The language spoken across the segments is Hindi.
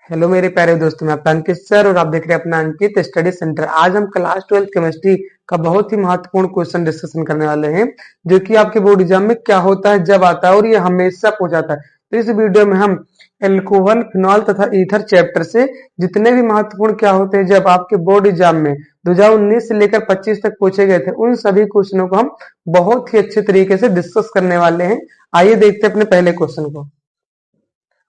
हेलो मेरे प्यारे दोस्तों, मैं आपका अंकित सर और आप देख रहे हैं अपना अंकित स्टडी सेंटर। आज हम क्लास 12 केमिस्ट्री का बहुत ही महत्वपूर्ण क्वेश्चन डिस्कशन करने वाले हैं, जो कि आपके बोर्ड एग्जाम में क्या होता है, जब आता है और ये हमेशा पूछा जाता है। तो इस वीडियो में हम एल्कोहल, फिनॉल तथा ईथर चैप्टर से जितने भी महत्वपूर्ण क्या होते हैं जब आपके बोर्ड एग्जाम में 2019 से लेकर 25 तक पूछे गए थे, उन सभी क्वेश्चनों को हम बहुत ही अच्छे तरीके से डिस्कस करने वाले हैं। आइए देखते हैं अपने पहले क्वेश्चन को।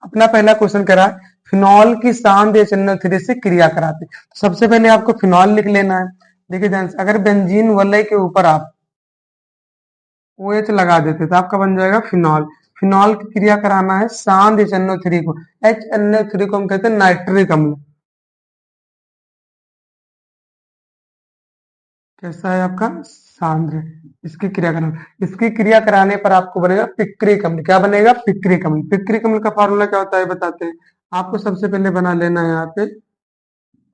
अपना पहला क्वेश्चन करा, फिनॉल की सांद्र HNO3 से क्रिया कराते। सबसे पहले आपको फिनॉल लिख लेना है। देखिए ध्यान से, अगर बेंजीन वलय के ऊपर आप OH लगा देते तो आपका बन जाएगा फिनॉल। फिनॉल की क्रिया कराना है सांद्र HNO3 को। HNO3 को हम कहते हैं नाइट्रिक अम्ल। कैसा है आपका? सांद्र। इसकी क्रिया कराना, इसकी क्रिया कराने पर आपको बनेगा पिक्रिक अम्ल। क्या बनेगा? पिक्रिक अम्ल। पिक्रिक अम्ल का फार्मूला क्या होता है बताते हैं। आपको सबसे पहले बना लेना है यहाँ पे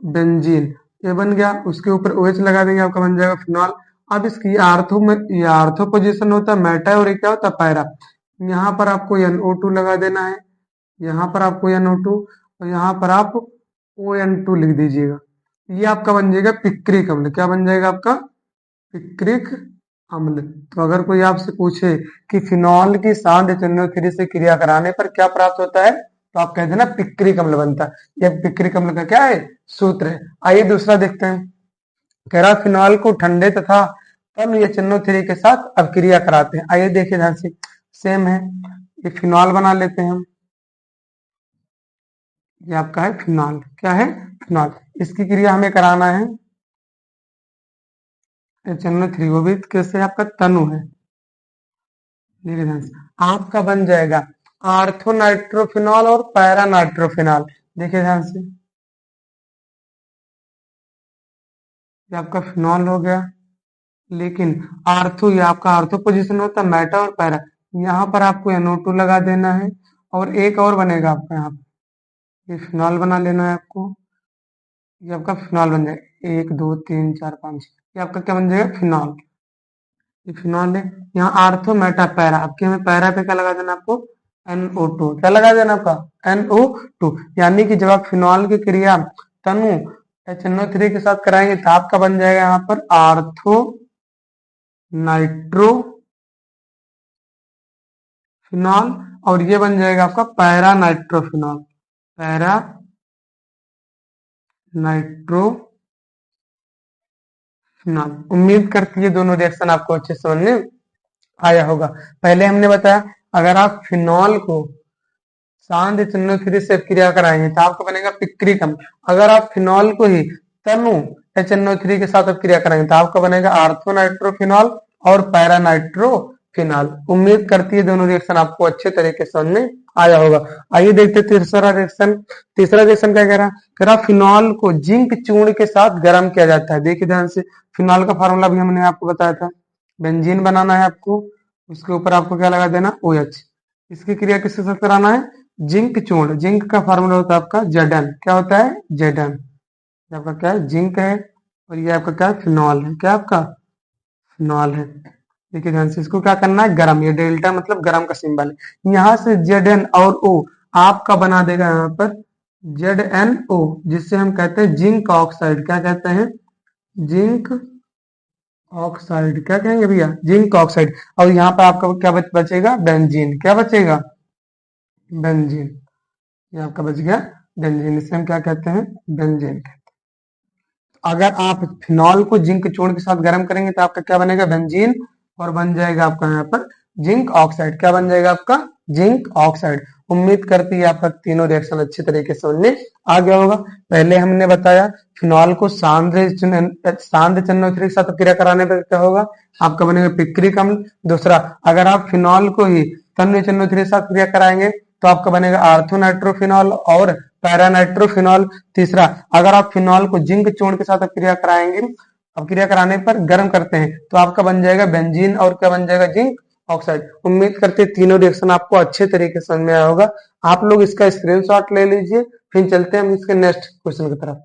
बेंजीन। ये बन गया, उसके ऊपर OH लगा देंगे, आपका बन जाएगा फिनॉल। अब इसकी आर्थो में, ये आर्थो पोजीशन होता है मेटा और ये क्या होता है पैरा। यहाँ पर आपको NO2 लगा देना है, यहाँ पर आपको NO2 और यहाँ पर आप ON2 लिख दीजिएगा। ये आपका बन जाएगा पिक्रिक अम्ल। क्या बन जाएगा आपका? पिक्रिक अम्ल। तो अगर कोई आपसे पूछे कि फिनॉल की सांद्र HNO3 से क्रिया कराने पर क्या प्राप्त होता है, तो आप कहते हैं ना पिक्रिक अम्ल बनता है। यह पिक्रिक अम्ल का क्या है? सूत्र है। आइए दूसरा देखते हैं। कह रहा फिनॉल को ठंडे तथा कम HNO3 के साथ अपक्रिया कराते हैं। आइए देखिए ध्यान से, सेम है। ये फिनॉल बना लेते हैं हम। ये आपका है फिनॉल। क्या है? फिनॉल। इसकी क्रिया हमें कराना है HNO3, वो भी कैसे? आपका तनु है। देखिए ध्यान से, आपका बन जाएगा आर्थो नाइट्रोफिनॉल और पैरा नाइट्रोफिनॉल। देखिए ध्यान से, ये आपका फिनॉल हो गया, लेकिन आर्थो, ये आपका आर्थो पोजीशन होता है मेटा और पैरा। यहाँ पर आपको NO2 लगा देना है और एक और बनेगा आपका यहाँ पे। ये फिनॉल बना लेना है आपको। ये आपका फिनॉल बन जाएगा, 1 2 3 4 5। ये आपका क्या बन जाएगा? फिनॉल। ये फिनॉल है। यहाँ आर्थो मेटा पैरा, आपके हमें पैरा पे क्या लगा देना आपको? NO2। क्या लगा देना आपका? NO2। यानी कि जब आप फिनॉल की क्रिया तनु HNO3 के साथ कराएंगे तो आपका बन जाएगा यहाँ पर आर्थो नाइट्रो फिनॉल, और ये बन जाएगा आपका para nitrophenol. Para nitro phenol. उम्मीद करती है दोनों रिएक्शन आपको अच्छे से समझ में आया होगा। पहले हमने बताया, अगर आप फिनॉल को सांद्र HNO3 से क्रिया कराएंगे तो आपका बनेगा पिक्रिक अम्ल। अगर आप फिनॉल को ही तनु HNO3 के साथ क्रिया कराएंगे तो आपका बनेगा आर्थो नाइट्रोफिनॉल और पैरा नाइट्रोफिनॉल। उम्मीद करती है दोनों रिएक्शन आपको अच्छे तरीके से समझ में आया होगा। आइए देखते हैं तीसरा रिएक्शन। तीसरा रिएक्शन क्या कह रहा है? कह रहा फिनॉल को जिंक चूर्ण के साथ गर्म किया जाता है। देखिए ध्यान से, फिनॉल का फार्मूला भी हमने आपको बताया था। बेंजीन बनाना है आपको, उसके ऊपर आपको क्या लगा देना? OH। इसकी क्रिया किसके साथ कराना है? जिंक चूर्ण। जिंक का फार्मूला होता है आपका Zn। क्या होता है? Zn। ये आपका क्या है? जिंक है, और ये आपका क्या है? फिनॉल है। क्या आपका? फिनॉल है। देखिए ध्यान से, इसको क्या करना है? गरम। ये डेल्टा मतलब गरम का सिंबल है। यहाँ से Zn और O आपका बना देगा यहाँ पर ZnO, जिससे हम कहते हैं जिंक ऑक्साइड। क्या कहते हैं? Zinc oxide. क्या कहेंगे भैया? Zinc oxide. और यहाँ पर आपका क्या बचेगा? बेंजीन। क्या बचेगा? बेंजीन। ये आपका बच गया बेंजीन। इसे हम क्या कहते हैं? बेंजीन। अगर आप फिनॉल को जिंक चूर्ण के साथ गर्म करेंगे तो आपका क्या बनेगा? बेंजीन। और बन जाएगा आपका यहाँ पर जिंक ऑक्साइड। क्या बन जाएगा आपका? Zinc oxide. उम्मीद करती है आपका तीनों रिएक्शन अच्छे तरीके से समझने आ गया होगा। पहले हमने बताया फिनॉल को सांद्र HNO3 के साथ क्रिया कराने पर क्या होगा? आपका बनेगा पिक्रिक अम्ल। दूसरा, अगर आप फिनॉल को ही तनु HNO3 के साथ क्रिया कराएंगे तो आपका बनेगा आर्थो नाइट्रोफिनॉल और पैरा नाइट्रोफिनॉल। तीसरा, अगर आप फिनॉल को जिंक चूर्ण के साथ अपक्रिया कराएंगे, अपक्रिया कराने पर गर्म करते हैं तो आपका बन जाएगा बेंजीन, और क्या बन जाएगा? Zinc oxide. उम्मीद करते हैं तीनों रिएक्शन आपको अच्छे तरीके से समझ में आया होगा। आप लोग इसका स्क्रीनशॉट ले लीजिए, फिर चलते हैं हम इसके नेक्स्ट क्वेश्चन की तरफ।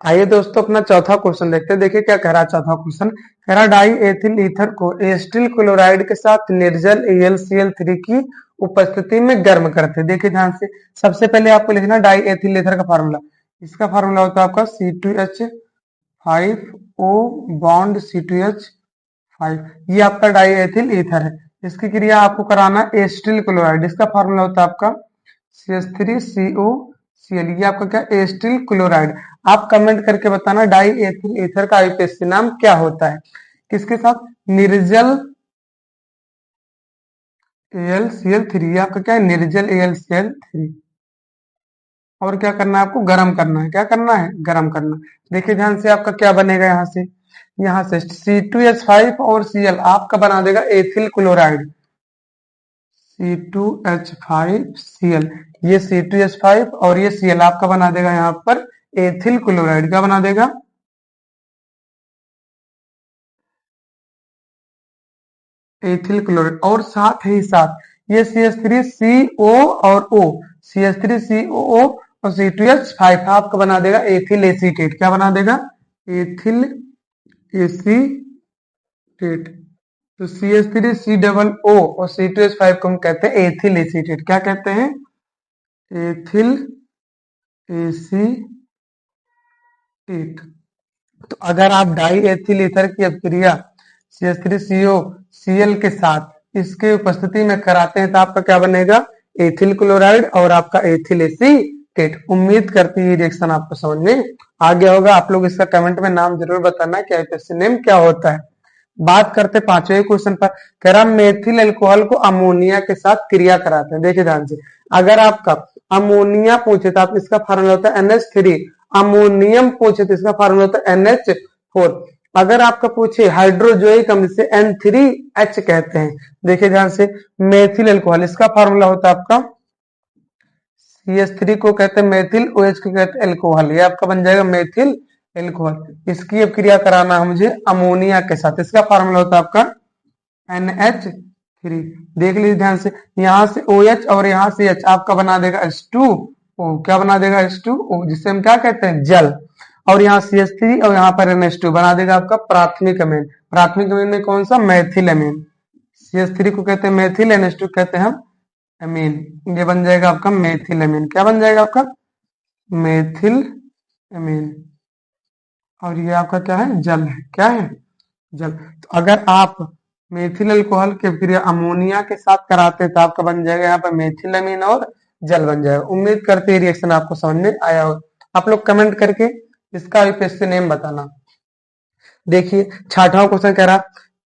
आइए दोस्तों अपना चौथा क्वेश्चन देखते हैं। देखिए क्या कह रहा है चौथा क्वेश्चन। कह रहा डाई एथिल ईथर को एस्टिल क्लोराइड के साथ निर्जल AlCl3 की उपस्थिति में गर्म करते हैं। देखिए ध्यान से, सबसे पहले आपको लिखना डाई एथिल ईथर का फार्मूला। इसका फार्मूला होता है आपका C2H5O बॉन्ड C2H5। ये आपका डाई एथिल ईथर है। इसकी क्रिया आपको कराना एस्टिल क्लोराइड। इसका फार्मूला होता है आपका CH3COCl। ये आपका क्या, एस्टिल क्लोराइड। आप कमेंट करके बताना डाई एथिल ईथर का आईपीएससी नाम क्या होता है। किसके साथ, निर्जल AlCl3। आपका क्या है, निर्जल AlCl3। और क्या करना है आपको, गर्म करना है। क्या करना है, गर्म करना। देखिए ध्यान से, आपका क्या बनेगा यहाँ से C2H5 और Cl आपका बना देगा एथिल क्लोराइड C2H5Cl। ये C2H5 और ये Cl आपका बना देगा यहाँ पर एथिल क्लोराइड। क्या बना देगा, एथिल क्लोराइड। और साथ ही साथ ये CH3CO और O, CH3COO और C2H5 आपका बना देगा एथिल एसीटेट। क्या बना देगा, एथिल एसीटेट। तो CH3C O और C2H5 को हम कहते हैं एथिल एसीटेट। क्या कहते हैं, एथिल एसीटेट। तो अगर आप डाई एथिल ईथर की अपक्रिया CH3COCl के साथ इसके उपस्थिति में कराते हैं तो आपका क्या बनेगा, एथिल क्लोराइड और आपका एथिल एसीटेट। उम्मीद करती है रिएक्शन आपको समझ में आ गया होगा। आप लोग इसका कमेंट में नाम जरूर बताना कि आईपीएससी नेम क्या होता है। बात करते पांचवें क्वेश्चन पर। कह रहा मेथिल अल्कोहल को अमोनिया के साथ क्रिया कराते हैं। देखिए ध्यान से, अगर आपका अमोनिया पूछे तो आप इसका फार्मूला होता है NH3। अमोनियम पूछे तो इसका फार्मूला होता है NH4। अगर आपका पूछे हाइड्रोजोइक अम्ल से N3H कहते हैं। देखिए ध्यान से, मेथिल अल्कोहल इसका फार्मूला होता है आपका CH3 को कहते हैं मेथिल, OH को कहते हैं अल्कोहल। ये आपका बन जाएगा मेथिल अल्कोहल। इसकी अब क्रिया कराना है मुझे अमोनिया के साथ। इसका फार्मूला होता है आपका NH3। देख लीजिए ध्यान से, यहाँ से OH और यहाँ से H आपका बना देगा H2O। क्या बना देगा, H2O, जिसे हम क्या कहते हैं, जल। और यहाँ CH3 और यहाँ पर NH2 बना देगा आपका प्राथमिक अमीन। प्राथमिक अमीन में कौन सा, मैथिल अमीन। CH3 को कहते हैं मैथिल, NH2 कहते हैं हम अमीन। ये बन जाएगा आपका मैथिल अमीन। क्या बन जाएगा आपका, मैथिल अमीन। और ये आपका क्या है, जल है। क्या है, जल। तो अगर आप मेथिल अल्कोहल की क्रिया अमोनिया के साथ कराते हैं तो आपका बन जाएगा यहाँ पर मेथिल अमीन और जल बन जाएगा। उम्मीद करते हैं रिएक्शन आपको समझ में आया हो। आप लोग कमेंट करके इसका आईपीएससी नेम बताना। देखिए छठवां क्वेश्चन कह रहा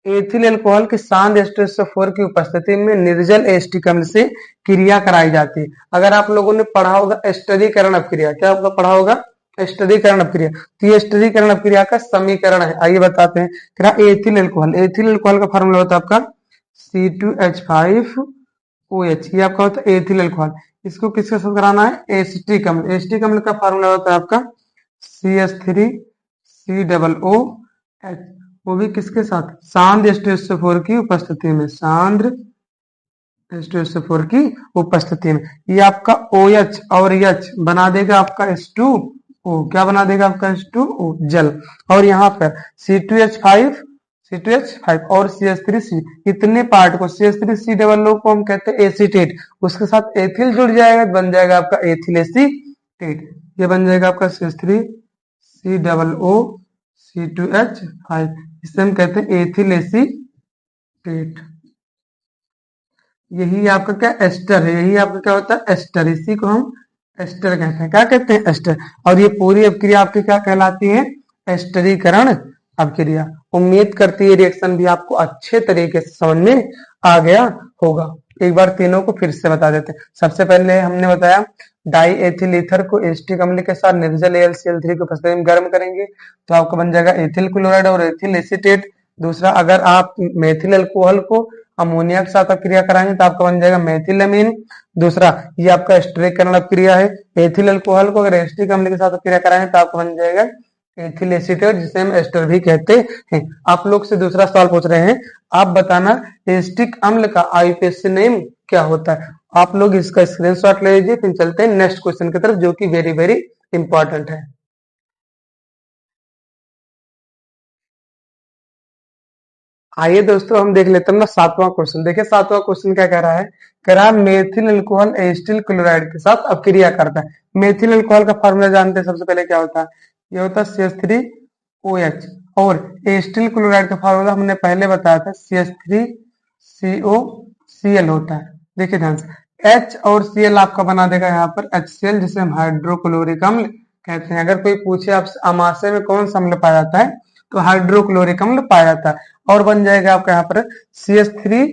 एथिल अल्कोहल के सांद्र H2SO4 की उपस्थिति में निर्जल एस्टिक अम्ल से क्रिया कराई जाती है। अगर आप लोगों ने पढ़ा होगा स्टरीकरण अपक्रिया, क्या आपका पढ़ा होगा, स्टरीकरण अपक्रिया। तो ये स्टरीकरण अपक्रिया का समीकरण है, आइए बताते हैं। कह रहा एथिल अल्कोहल, एथिल अल्कोहल का फॉर्मूला होता है आपका C2H5OH। ये आपका होता है एथिल अल्कोहल। इसको किसके साथ कराना है, एस्टिक अम्ल। एस्टिक अम्ल का फॉर्मूला होता है आपका CH3COOH। वो भी किसके साथ, सांद्र H2SO4 की उपस्थिति में। सांद्र H2SO4 की उपस्थिति में ये आपका OH और H बना देगा आपका H2O। क्या बना देगा आपका H2O, जल। और यहाँ पर C2H5 और CH3C, इतने पार्ट को CH3C को हम कहते हैं एसीटेट। उसके साथ एथिल जुड़ जाएगा, बन जाएगा आपका एथिल एसीटेट। ये बन जाएगा आपका CH3COO C2H5। इसे हम कहते हैं एथिल एसीटेट। यही आपका क्या, एस्टर है। यही आपका क्या होता है, एस्टर। इसी को हम एस्टर कहते हैं। क्या कहते हैं, एस्टर। और ये पूरी अपक्रिया आपकी क्या कहलाती है, एस्टरीकरण अपक्रिया। उम्मीद करती है रिएक्शन भी आपको अच्छे तरीके से समझ में आ गया होगा। एक बार तीनों को फिर से बता देते हैं। सबसे पहले हमने बताया डाई एथिल ईथर को एस्टिक अम्ल के साथ निर्जल AlCl3 की उपस्थिति में गर्म करेंगे तो आपका बन जाएगा एथिल क्लोराइड और एथिल एसीटेट। दूसरा, अगर आप मेथिल अल्कोहल को अमोनिया के साथ अपक्रिया कराएंगे तो आपका बन जाएगा मेथिल अमीन। दूसरा, ये आपका स्टरीकरण अपक्रिया है। एथिल अल्कोहल को अगर एस्टिक अम्ल के साथ अपक्रिया कराएंगे तो आपका बन जाएगा एथिल एसीटेट, जिसे हम एस्टर भी कहते हैं। आप लोग से दूसरा सवाल पूछ रहे हैं, आप बताना एस्टिक अम्ल का आईपीएससी नेम क्या होता है। आप लोग इसका स्क्रीनशॉट ले लीजिए। फिर चलते हैं नेक्स्ट क्वेश्चन की तरफ, जो कि वेरी वेरी इंपॉर्टेंट है। आइए दोस्तों हम देख लेते हैं ना सातवां क्वेश्चन। देखिए सातवां क्वेश्चन क्या कह रहा है, कह रहा है मेथिल अल्कोहल एसिटिल क्लोराइड के साथ अपक्रिया करता है। मेथिल अल्कोहल का फॉर्मूला जानते हैं सबसे पहले क्या होता है, ये होता है CH3OH। और एसिटिल क्लोराइड का फॉर्मूला हमने पहले बताया था CH3COCl होता है। देखिए ध्यान से, H और Cl आपका बना देगा यहाँ पर HCl, जिसे हम हाइड्रोक्लोरिक अम्ल कहते हैं। अगर कोई पूछे आपसे अमाशय में कौन सा अम्ल पाया जाता है, तो हाइड्रोक्लोरिक अम्ल पाया जाता है। और बन जाएगा आपका यहाँ पर CH3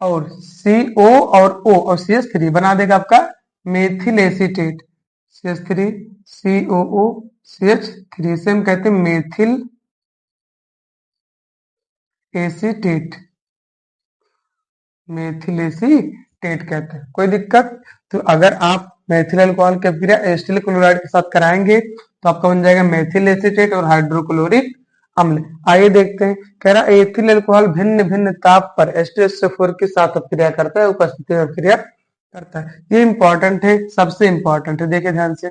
और CO और CH3 बना देगा आपका मेथिल एसीटेट। CH3COOCH3 से हम कहते हैं मेथिल एसीटेट, मेथिल एसीटेट कहते हैं। कोई दिक्कत? तो अगर आप मेथिल अल्कोहल की अपक्रिया एसिटिल क्लोराइड के साथ कराएंगे तो आपका बन जाएगा मेथिल एसीटेट और हाइड्रोक्लोरिक अम्ल। आइए देखते हैं, कह रहा एथिल अल्कोहल भिन्न भिन्न ताप पर H2SO4 के साथ अपक्रिया करता है, उपस्थिति में अपक्रिया करता है। ये इंपॉर्टेंट है, सबसे इंपॉर्टेंट है। देखिए ध्यान से,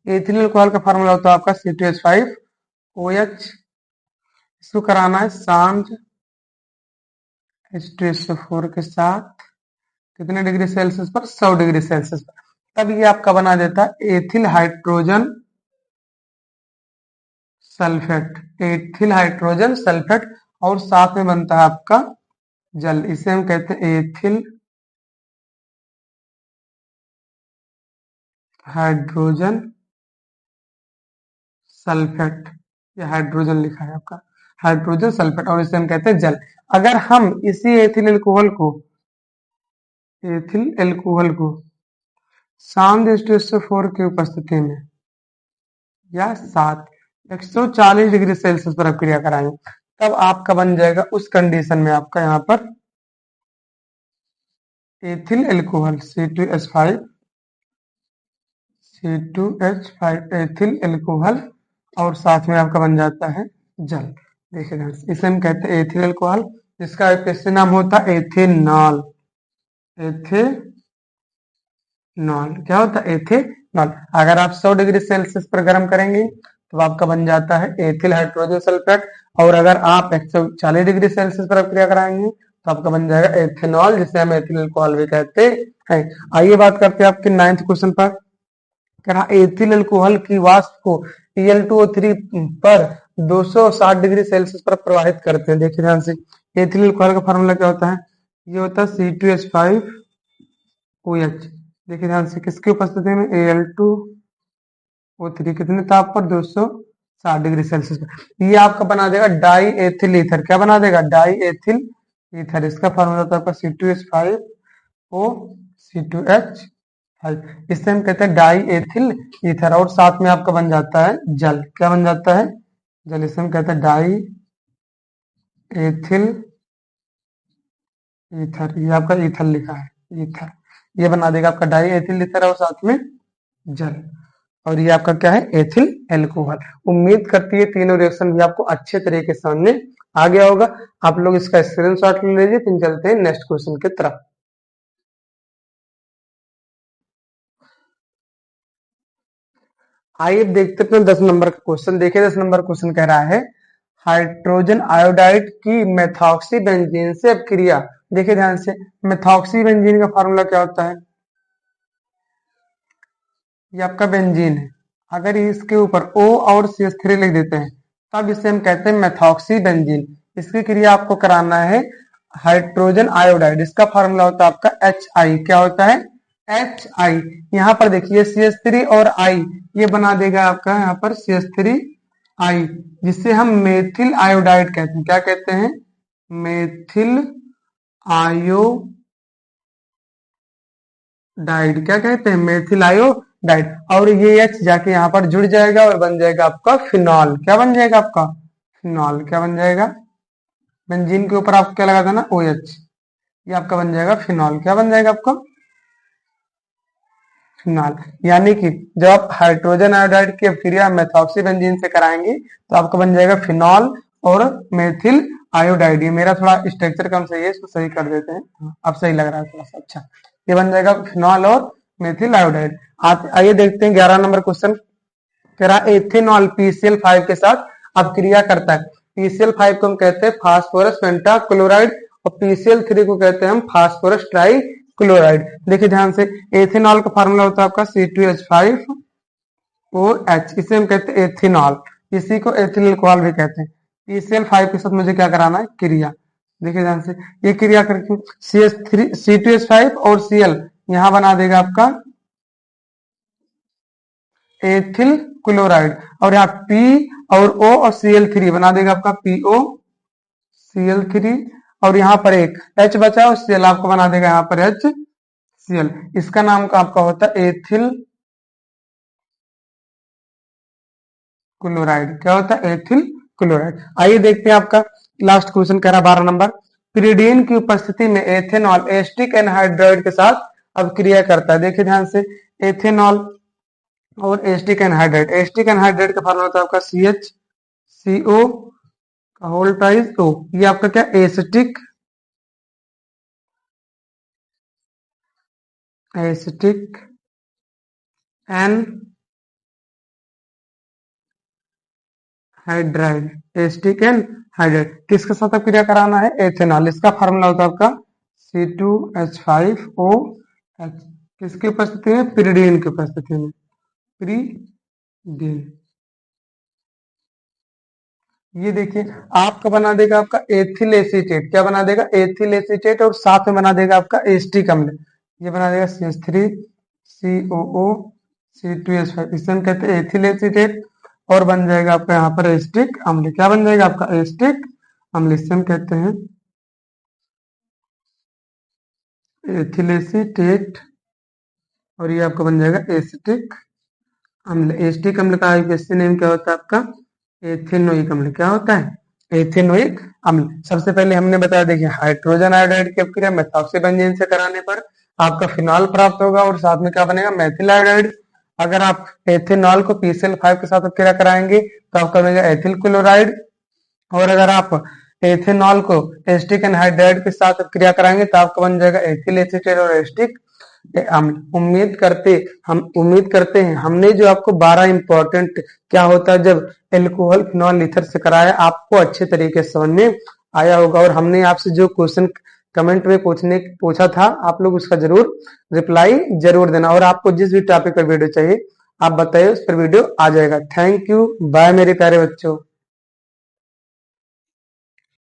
एथिल अल्कोहल का फार्मूला होता है आपका C2H5OH। इसको कराना है सांझ H2SO4 के साथ कितने डिग्री सेल्सियस पर, 100 डिग्री सेल्सियस पर। तब ये आपका बना देता है ethyl hydrogen sulphate, ethyl hydrogen sulphate, और साथ में बनता है आपका जल। इसे हम कहते हैं एथिल हाइड्रोजन सल्फेट। ये हाइड्रोजन लिखा है आपका, हाइड्रोजन सल्फेट, और इसे हम कहते हैं जल। अगर हम इसी एथिल अल्कोहल को शांत H2SO4 की उपस्थिति में या 140 डिग्री सेल्सियस पर अपक्रिया कराएंगे, तब आपका बन जाएगा उस कंडीशन में आपका यहाँ पर ethyl alcohol C2H5 ethyl alcohol, और साथ में आपका बन जाता है जल। देखिए ध्यान से, इसे हम कहते हैं एथिल अल्कोहल, जिसका एक नाम होता है एथेनॉल। एथेनॉल क्या होता है, एथेनॉल। अगर आप 100 डिग्री सेल्सियस पर गर्म करेंगे तो आपका बन जाता है एथिल हाइड्रोजन सल्फेट, और अगर आप 140 डिग्री सेल्सियस पर अपक्रिया कराएंगे तो आपका बन जाएगा एथेनॉल, जिसे हम एथिल अल्कोहल भी कहते हैं। आइए बात करते हैं आपके 9th क्वेश्चन पर। कह रहा एथिल अल्कोहल की वाष्प को Al2O3 पर 260 डिग्री सेल्सियस पर प्रवाहित करते हैं। देखिए ध्यान से, एथिल अल्कोहल का फार्मूला क्या होता है, ये होता है C2H5OH। देखिए ध्यान से, किसकी उपस्थिति में, Al2O3 कितने ताप पर, 260 डिग्री सेल्सियस पर। ये आपका बना देगा डाई एथिल ईथर। क्या बना देगा, डाई एथिल ईथर। इसका फार्मूला होता है आपका C2H5O, C2H5। इससे हम कहते हैं डाई एथिल ईथर, और साथ में आपका बन जाता है जल। क्या बन जाता है, जल। इसे हम कहते हैं डाई एथिल ईथर। ये आपका ईथर लिखा है, ईथर। ये बना देगा आपका डाई एथिल ईथर और साथ में जल, और ये आपका क्या है, एथिल अल्कोहल। उम्मीद करती है तीनों रिएक्शन भी आपको अच्छे तरीके से सामने आ गया होगा। आप लोग इसका स्क्रीनशॉट ले लीजिए, फिर चलते हैं नेक्स्ट क्वेश्चन की तरफ। आइए देखते हैं 10 नंबर का क्वेश्चन। देखिए 10 नंबर क्वेश्चन कह रहा है हाइड्रोजन आयोडाइड की मेथॉक्सी बेंजीन से अपक्रिया। देखिए ध्यान से, मेथॉक्सी बेंजीन का फार्मूला क्या होता है, ये आपका बेंजीन है। अगर इसके ऊपर O और CH3 लिख देते हैं तब इसे हम कहते हैं मेथॉक्सी बेंजीन। इसकी क्रिया आपको कराना है हाइड्रोजन आयोडाइड। इसका फार्मूला होता है आपका HI। क्या होता है, HI। यहाँ पर देखिए CH3 और I, ये बना देगा आपका यहाँ पर CH3I, जिससे हम मेथिल आयोडाइड कहते हैं। क्या कहते हैं, मेथिल आयोडाइड। क्या कहते हैं, मेथिल आयोडाइड। और ये H जाके यहाँ पर जुड़ जाएगा और बन जाएगा आपका फिनॉल। क्या बन जाएगा आपका, फिनॉल। क्या बन जाएगा, बेंजीन के ऊपर आपको क्या लगा था ना, OH, ये आपका बन जाएगा फिनॉल। क्या बन जाएगा आपका, फिनॉल। यानी कि जब आप हाइड्रोजन आयोडाइड की अपक्रिया मेथॉक्सी बेंजीन से कराएंगे तो आपका बन जाएगा फिनॉल और मेथिल आयोडाइड। ये मेरा थोड़ा स्ट्रक्चर कम सही है, इसको सही कर देते हैं। अब सही लग रहा है थोड़ा सा, अच्छा। ये बन जाएगा फिनॉल और मेथिल आयोडाइड। आइए देखते हैं 11 नंबर क्वेश्चन। कह रहा एथेनॉल PCl5 के साथ अपक्रिया करता है PCl5 को हम कहते हैं फास्फोरस पेंटाक्लोराइड और PCl3 को कहते हैं हम फास्फोरस ट्राइक्लोराइड। देखिए ध्यान से, एथेनॉल का फार्मूला होता है आपका C2H5OH, इसे हम कहते हैं एथेनॉल, इसी को एथिल अल्कोहल भी कहते हैं। PCl5 के साथ मुझे क्या कराना है, क्रिया। देखिए ध्यान से, ये क्रिया करके C2H5 और Cl यहां बना देगा आपका एथिल क्लोराइड, और यहाँ P और O और Cl3 बना देगा आपका POCl3, और यहाँ पर एक H बचा और Cl आपको बना देगा यहाँ पर HCl। इसका नाम का आपका होता है एथिल क्लोराइड। क्या होता है, एथिल क्लोराइड। आइए देखते हैं आपका लास्ट क्वेश्चन कह रहा है 12 नंबर, पिरिडीन की उपस्थिति में एथेनॉल एस्टिक एनहाइड्राइड के साथ अब क्रिया करता है। देखिए ध्यान से, एथेनॉल और एस्टिक एनहाइड्राइड, एस्टिक एनहाइड्राइड का फार्मूला होता है आपका CHCO का होल टाइज O, ये आपका क्या, एसिटिक एनहाइड्राइड, एस्टिक एनहाइड्राइड किसके साथ अब क्रिया कराना है, एथेनॉल। इसका फार्मूला होता है आपका C2H5OH, किसकी उपस्थिति में, पिरिडीन की उपस्थिति में, पिरिडीन। ये देखिए आपका बना देगा आपका एथिल एसीटेट, क्या बना देगा, एथिल एसीटेट, और साथ में बना देगा आपका एस्टिक अम्ल, ये बना देगा CH3COO C2H5, इसे हम कहते हैं एथिल एसीटेट, और बन जाएगा आपका यहाँ पर एस्टिक अम्ल। क्या बन जाएगा आपका, एस्टिक अम्ल, इसे हम कहते हैं एथिल एसीटेट, और ये आपका बन जाएगा एसिटिक अम्ल। एस्टिक अम्ल का आईयूपीएसी नेम क्या होता है आपका, एथेनोइक अम्ल। क्या होता है, एथेनोइक अम्ल। सबसे पहले हमने बताया, देखिए हाइड्रोजन आयोडाइड की अपक्रिया मेथॉक्सी बेंजीन से कराने पर आपका फिनॉल प्राप्त होगा, और साथ में क्या बनेगा, मेथिल आयोडाइड। अगर आप एथेनॉल को PCl5 के साथ अपक्रिया कराएंगे तो आपका बनेगा एथिल क्लोराइड, और अगर आप एथेनॉल को एस्टिक एनहाइड्राइड के साथ क्रिया कराएंगे तो आपका बन जाएगा एथिल एसीटेट और एस्टिक अम्ल। उम्मीद करते हैं हमने जो आपको 12 इंपॉर्टेंट क्या होता है जब एल्कोहल फिनॉल ईथर से कराया, आपको अच्छे तरीके से समझ में आया होगा। और हमने आपसे जो क्वेश्चन कमेंट में पूछा था, आप लोग उसका जरूर रिप्लाई जरूर देना, और आपको जिस भी टॉपिक पर वीडियो चाहिए आप बताइए, उस पर वीडियो आ जाएगा। थैंक यू, बाय मेरे प्यारे बच्चों।